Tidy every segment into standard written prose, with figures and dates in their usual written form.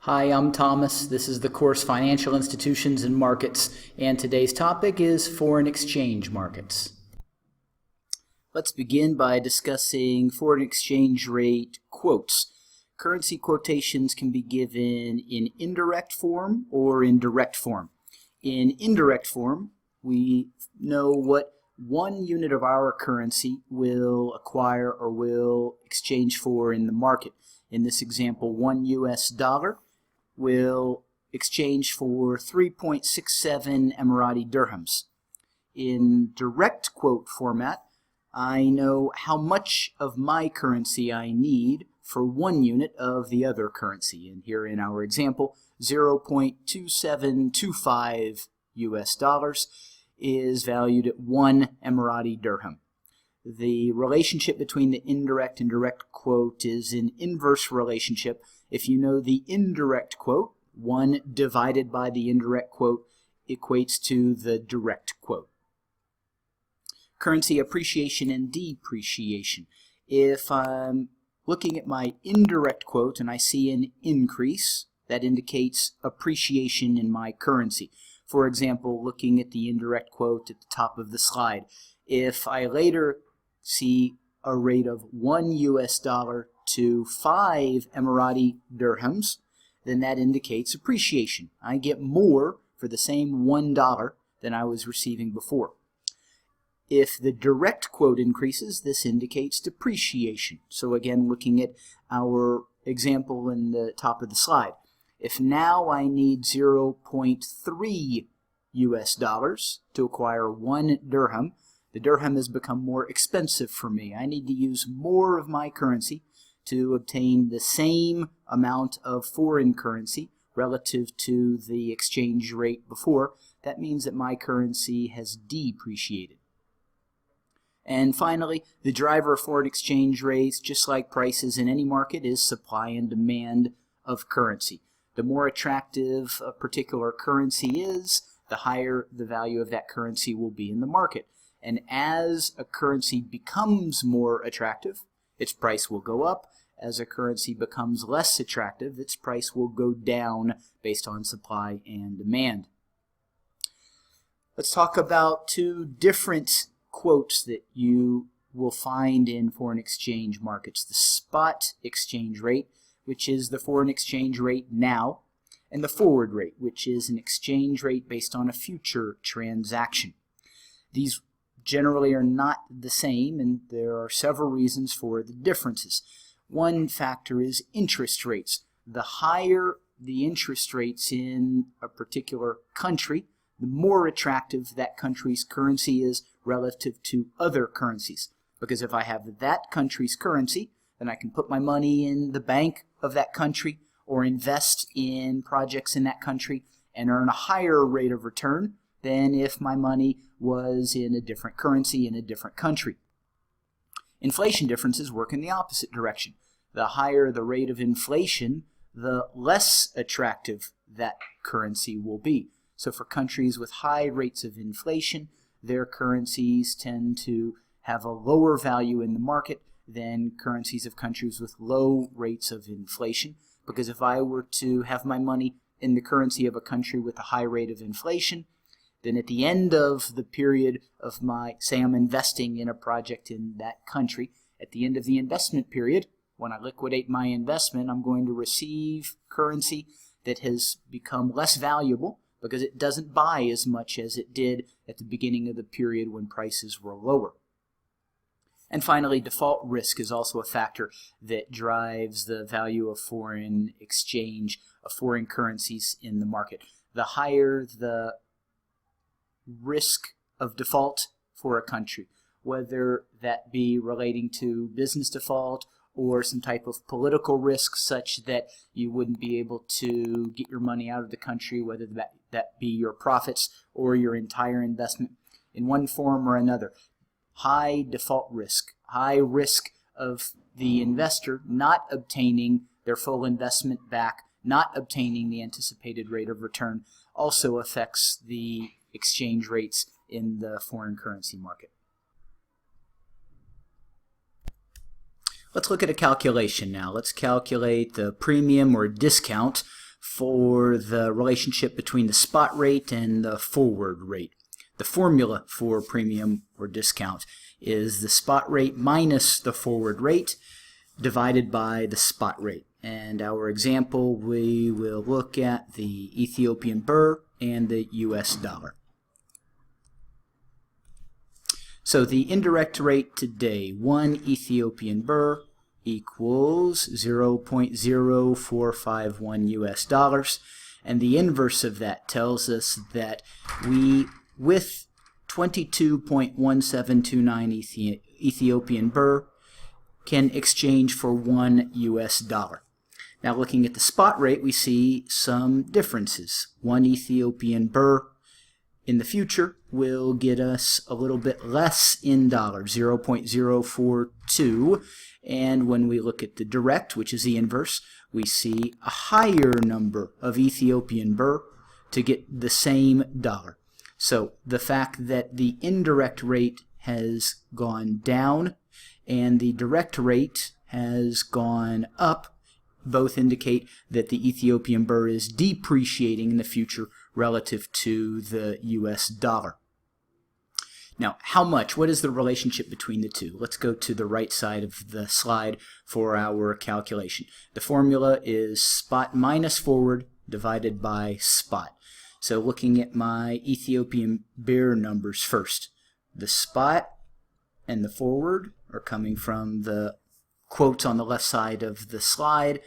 Hi, I'm Thomas. This is the course Financial Institutions and Markets, and today's topic is foreign exchange markets. Let's begin by discussing foreign exchange rate quotes. Currency quotations can be given in indirect form or in direct form. In indirect form, we know what one unit of our currency will acquire or will exchange for in the market. In this example, $1 will exchange for 3.67 Emirati dirhams. In direct quote format, I know how much of my currency I need for one unit of the other currency. And here in our example, 0.2725 US dollars is valued at 1 Emirati dirham. The relationship between the indirect and direct quote is an inverse relationship. If you know the indirect quote, 1 divided by the indirect quote equates to the direct quote. Currency appreciation and depreciation. If I'm looking at my indirect quote and I see an increase, that indicates appreciation in my currency. For example, looking at the indirect quote at the top of the slide, if I later see a rate of $1 to 5 Emirati dirhams, then that indicates appreciation. I get more for the same $1 than I was receiving before. If the direct quote increases, this indicates depreciation. So again, looking at our example in the top of the slide, if now I need 0.3 US dollars to acquire 1 dirham, the dirham has become more expensive for me. I need to use more of my currency to obtain the same amount of foreign currency relative to the exchange rate before. That means that my currency has depreciated. And finally, the driver of foreign exchange rates, just like prices in any market, is supply and demand of currency. The more attractive a particular currency is, the higher the value of that currency will be in the market. And as a currency becomes more attractive, its price will go up. As a currency becomes less attractive, its price will go down based on supply and demand. Let's talk about two different quotes that you will find in foreign exchange markets. The spot exchange rate, which is the foreign exchange rate now, and the forward rate, which is an exchange rate based on a future transaction. These generally are not the same, and there are several reasons for the differences. One factor is interest rates. The higher the interest rates in a particular country, the more attractive that country's currency is relative to other currencies. Because if I have that country's currency, then I can put my money in the bank of that country or invest in projects in that country and earn a higher rate of return than if my money was in a different currency in a different country. Inflation differences work in the opposite direction. The higher the rate of inflation, the less attractive that currency will be. So for countries with high rates of inflation, their currencies tend to have a lower value in the market than currencies of countries with low rates of inflation. Because if I were to have my money in the currency of a country with a high rate of inflation, then at the end of the period of say I'm investing in a project in that country, at the end of the investment period, when I liquidate my investment, I'm going to receive currency that has become less valuable because it doesn't buy as much as it did at the beginning of the period when prices were lower. And finally, default risk is also a factor that drives the value of foreign exchange, of foreign currencies in the market. The higher the risk of default for a country, whether that be relating to business default or some type of political risk such that you wouldn't be able to get your money out of the country, whether that be your profits or your entire investment in one form or another. High default risk, high risk of the investor not obtaining their full investment back, not obtaining the anticipated rate of return, also affects the exchange rates in the foreign currency market. Let's look at a calculation now. Let's calculate the premium or discount for the relationship between the spot rate and the forward rate. The formula for premium or discount is the spot rate minus the forward rate divided by the spot rate. And our example, we will look at the Ethiopian birr and the US dollar. So the indirect rate today, 1 Ethiopian birr equals 0.0451 US dollars, and the inverse of that tells us that we, with 22.1729 Ethiopian birr, can exchange for 1 US dollar. Now looking at the spot rate, we see some differences. 1 Ethiopian birr in the future will get us a little bit less in dollars, 0.042, and when we look at the direct, which is the inverse, we see a higher number of Ethiopian birr to get the same dollar. So the fact that the indirect rate has gone down and the direct rate has gone up both indicate that the Ethiopian birr is depreciating in the future relative to the US dollar. Now, how much? What is the relationship between the two? Let's go to the right side of the slide for our calculation. The formula is spot minus forward divided by spot. So looking at my Ethiopian birr numbers first. The spot and the forward are coming from the quotes on the left side of the slide.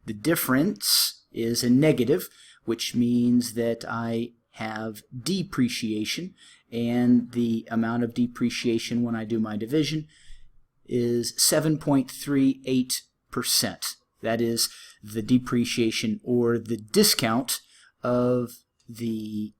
The difference is a negative, which means that I have depreciation, and the amount of depreciation when I do my division is 7.38%. That is the depreciation or the discount of the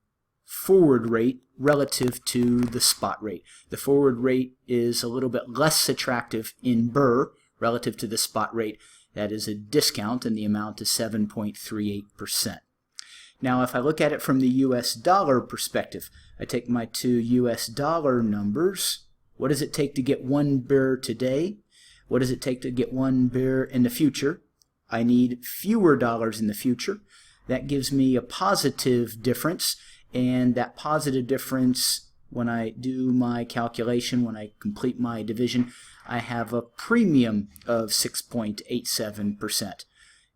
forward rate relative to the spot rate. The forward rate is a little bit less attractive in birr relative to the spot rate. That is a discount, and the amount is 7.38%. Now, if I look at it from the US dollar perspective, I take my 2 US dollar numbers. What does it take to get 1 birr today? What does it take to get 1 birr in the future? I need fewer dollars in the future. That gives me a positive difference, and that positive difference, when I do my calculation, when I complete my division, I have a premium of 6.87%.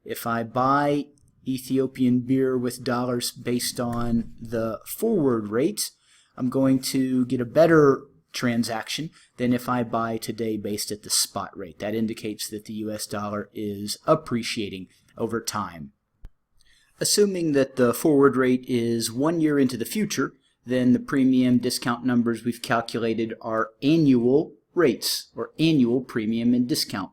If I buy Ethiopian birr with dollars based on the forward rate, I'm going to get a better transaction than if I buy today based at the spot rate. That indicates that the US dollar is appreciating over time. Assuming that the forward rate is 1 year into the future, then the premium discount numbers we've calculated are annual rates, or annual premium and discount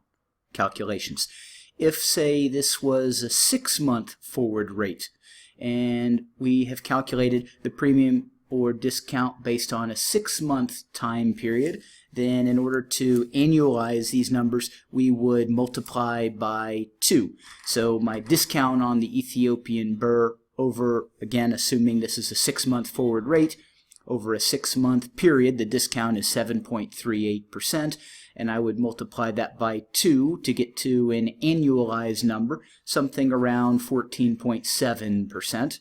calculations. If, say, this was a 6-month forward rate, and we have calculated the premium or discount based on a 6-month time period, then in order to annualize these numbers, we would multiply by 2. So my discount on the Ethiopian birr over, again, assuming this is a 6-month forward rate, over a 6-month period, the discount is 7.38%, and I would multiply that by 2 to get to an annualized number, something around 14.7%.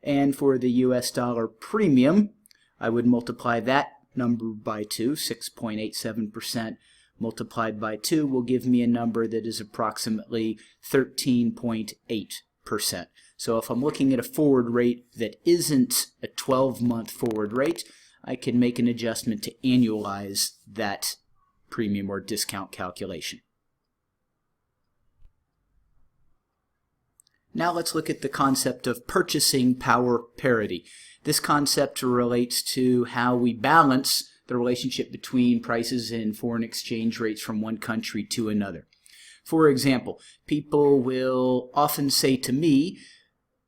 And for the US dollar premium, I would multiply that number by 2, 6.87% multiplied by 2 will give me a number that is approximately 13.8%. So if I'm looking at a forward rate that isn't a 12-month forward rate, I can make an adjustment to annualize that premium or discount calculation. Now let's look at the concept of purchasing power parity. This concept relates to how we balance the relationship between prices and foreign exchange rates from one country to another. For example, people will often say to me,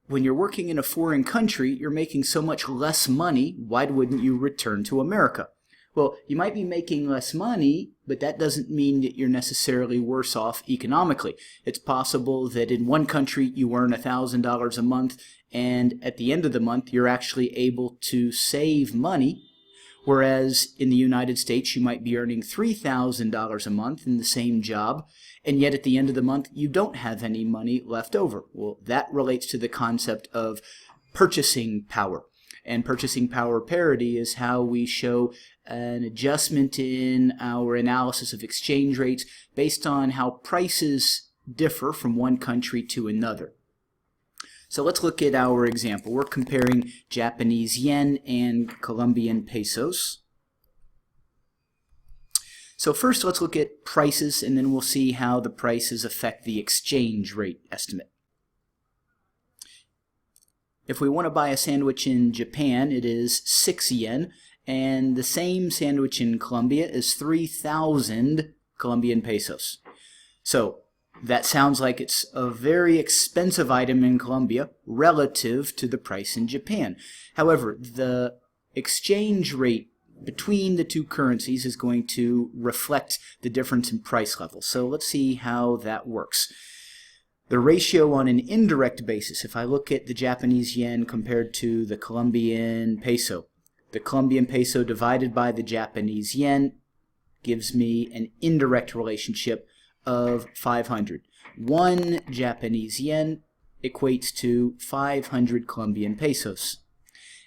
when you're working in a foreign country, you're making so much less money, why wouldn't you return to America? Well, you might be making less money, but that doesn't mean that you're necessarily worse off economically. It's possible that in one country you earn $1,000 a month, and at the end of the month you're actually able to save money, whereas in the United States you might be earning $3,000 a month in the same job, and yet at the end of the month you don't have any money left over. Well, that relates to the concept of purchasing power. And purchasing power parity is how we show an adjustment in our analysis of exchange rates based on how prices differ from one country to another. So let's look at our example. We're comparing Japanese yen and Colombian pesos. So first let's look at prices, and then we'll see how the prices affect the exchange rate estimate. If we want to buy a sandwich in Japan, it is 6 yen, and the same sandwich in Colombia is 3,000 Colombian pesos. So that sounds like it's a very expensive item in Colombia relative to the price in Japan. However, the exchange rate between the two currencies is going to reflect the difference in price level. So let's see how that works. The ratio on an indirect basis, if I look at the Japanese yen compared to the Colombian peso divided by the Japanese yen gives me an indirect relationship of 500. 1 Japanese yen equates to 500 Colombian pesos.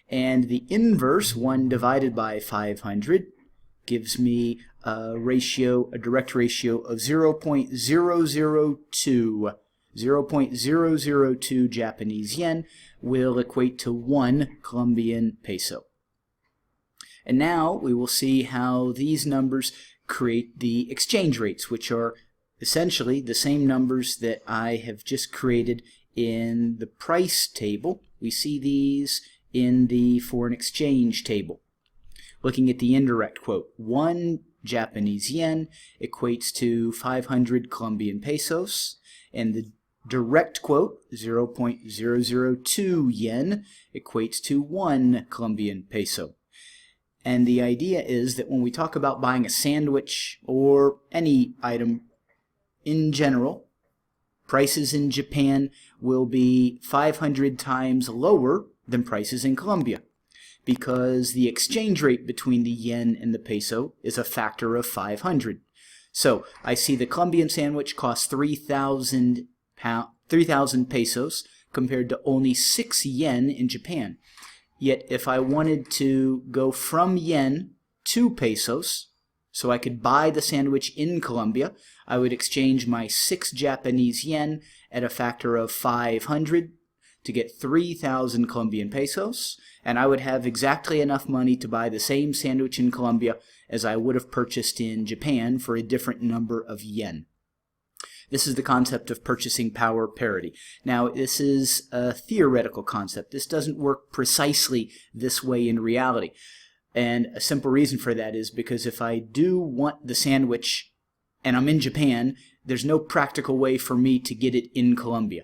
And the inverse, 1 divided by 500, gives me a direct ratio of 0.002. 0.002 Japanese yen will equate to 1 Colombian peso. And now we will see how these numbers create the exchange rates, which are essentially the same numbers that I have just created in the price table. We see these in the foreign exchange table. Looking at the indirect quote, 1 Japanese yen equates to 500 Colombian pesos, and the direct quote, 0.002 yen, equates to 1 Colombian peso. And the idea is that when we talk about buying a sandwich or any item in general, prices in Japan will be 500 times lower than prices in Colombia, because the exchange rate between the yen and the peso is a factor of 500. So I see the Colombian sandwich costs 3,000 pesos compared to only 6 yen in Japan. Yet if I wanted to go from yen to pesos, so I could buy the sandwich in Colombia, I would exchange my 6 Japanese yen at a factor of 500 to get 3,000 Colombian pesos, and I would have exactly enough money to buy the same sandwich in Colombia as I would have purchased in Japan for a different number of yen. This is the concept of purchasing power parity. Now, this is a theoretical concept. This doesn't work precisely this way in reality. And a simple reason for that is because if I do want the sandwich and I'm in Japan, there's no practical way for me to get it in Colombia.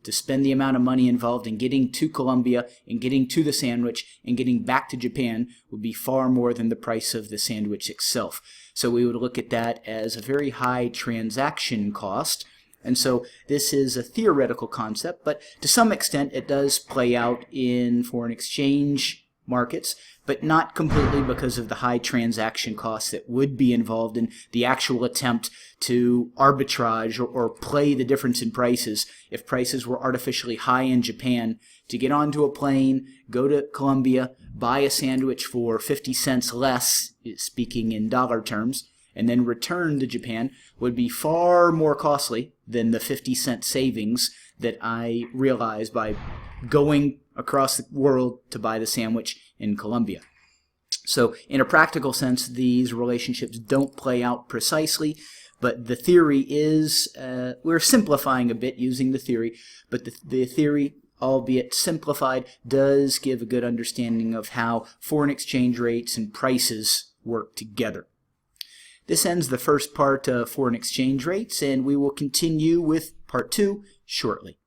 To spend the amount of money involved in getting to Colombia and getting to the sandwich and getting back to Japan would be far more than the price of the sandwich itself. So we would look at that as a very high transaction cost. And so this is a theoretical concept, but to some extent it does play out in foreign exchange markets, but not completely because of the high transaction costs that would be involved in the actual attempt to arbitrage or play the difference in prices. If prices were artificially high in Japan, to get onto a plane, go to Colombia, buy a sandwich for 50 cents less, speaking in dollar terms, and then return to Japan would be far more costly than the 50-cent savings that I realized by going across the world to buy the sandwich in Colombia. So in a practical sense, these relationships don't play out precisely, but the theory is, we're simplifying a bit using the theory, but the theory, albeit simplified, does give a good understanding of how foreign exchange rates and prices work together. This ends the first part of foreign exchange rates, and we will continue with part 2 shortly.